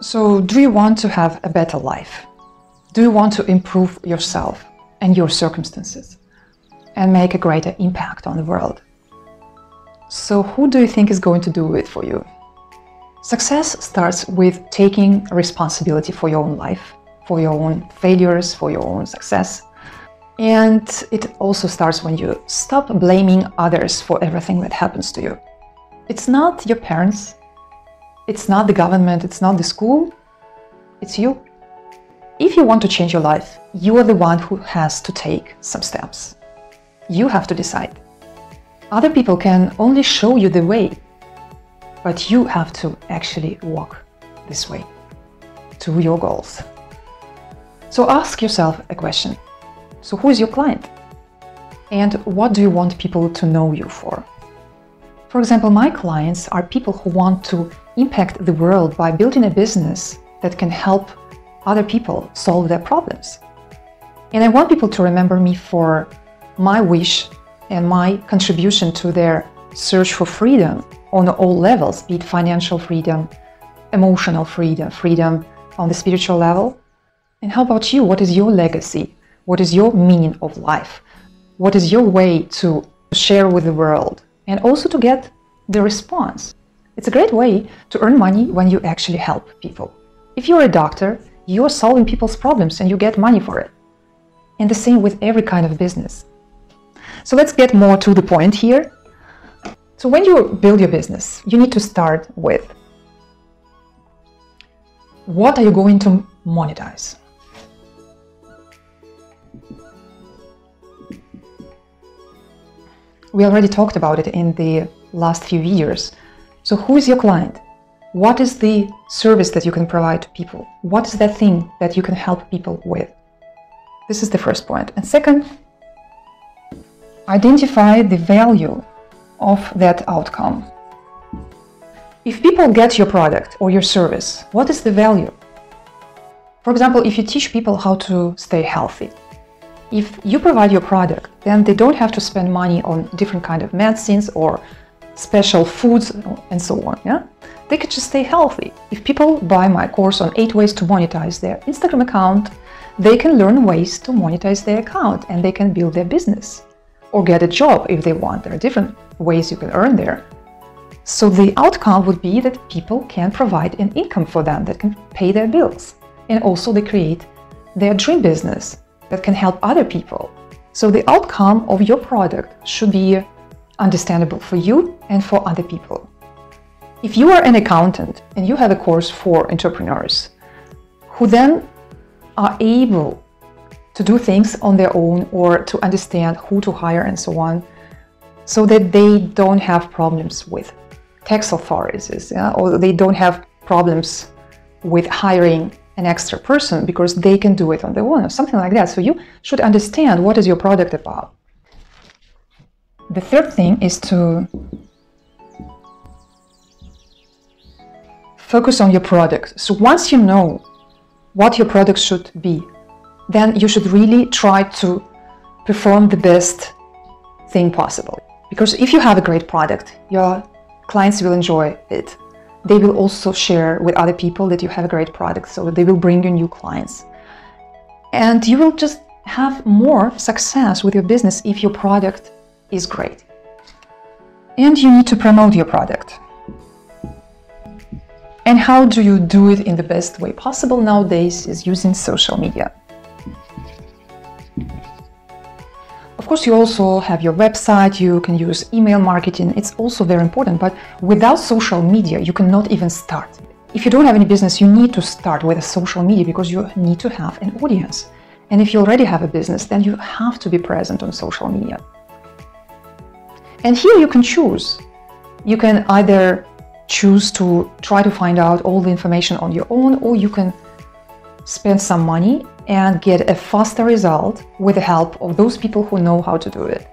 So, do you want to have a better life? Do you want to improve yourself and your circumstances and make a greater impact on the world? So, who do you think is going to do it for you? Success starts with taking responsibility for your own life, for your own failures, for your own success. And it also starts when you stop blaming others for everything that happens to you. It's not your parents, it's not the government, it's not the school, it's you. If you want to change your life, you are the one who has to take some steps. You have to decide. Other people can only show you the way, but you have to actually walk this way to your goals. So ask yourself a question. So who is your client? And what do you want people to know you for? For example, my clients are people who want to impact the world by building a business that can help other people solve their problems. And I want people to remember me for my wish and my contribution to their search for freedom on all levels, be it financial freedom, emotional freedom, freedom on the spiritual level. And how about you? What is your legacy? What is your meaning of life? What is your way to share with the world? And also to get the response. It's a great way to earn money when you actually help people. If you're a doctor, you're solving people's problems and you get money for it. And the same with every kind of business. So let's get more to the point here. So when you build your business, you need to start with what are you going to monetize? We already talked about it in the last few years. So who is your client? What is the service that you can provide to people? What is that thing that you can help people with? This is the first point. And second, identify the value of that outcome. If people get your product or your service, what is the value? For example, if you teach people how to stay healthy, if you provide your product, then they don't have to spend money on different kind of medicines or special foods and so on. Yeah? They could just stay healthy. If people buy my course on 8 ways to monetize their Instagram account, they can learn ways to monetize their account and they can build their business or get a job if they want. There are different ways you can earn there. So the outcome would be that people can provide an income for them that can pay their bills. And also they create their dream business that can help other people. So the outcome of your product should be understandable for you and for other people. If you are an accountant and you have a course for entrepreneurs who then are able to do things on their own or to understand who to hire and so on, so that they don't have problems with tax authorities, yeah? Or they don't have problems with hiring an extra person because they can do it on their own or something like that. So you should understand what is your product about. The third thing is to focus on your product. So once you know what your product should be, then you should really try to perform the best thing possible. Because if you have a great product, your clients will enjoy it. They will also share with other people that you have a great product, so they will bring you new clients. And you will just have more success with your business if your product is great. And you need to promote your product. And how do you do it in the best way possible nowadays is using social media. Of course, you also have your website, you can use email marketing, it's also very important, but without social media, you cannot even start. If you don't have any business, you need to start with a social media because you need to have an audience. And if you already have a business, then you have to be present on social media. And here you can choose. You can either choose to try to find out all the information on your own, or you can spend some money and get a faster result with the help of those people who know how to do it.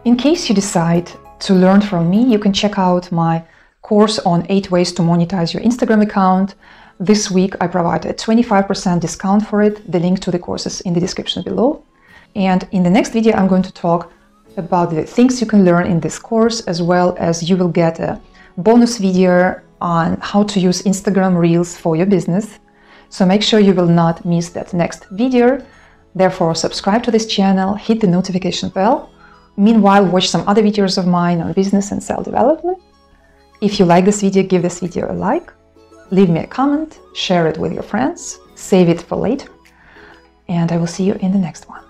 In case you decide to learn from me, you can check out my course on 8 ways to monetize your Instagram account. This week I provide a 25% discount for it. The link to the course is in the description below. And in the next video, I'm going to talk about the things you can learn in this course, as well as you will get a bonus video on how to use Instagram Reels for your business. So make sure you will not miss that next video. Therefore, subscribe to this channel, hit the notification bell. Meanwhile, watch some other videos of mine on business and self-development. If you like this video, give this video a like, leave me a comment, share it with your friends, save it for later, and I will see you in the next one.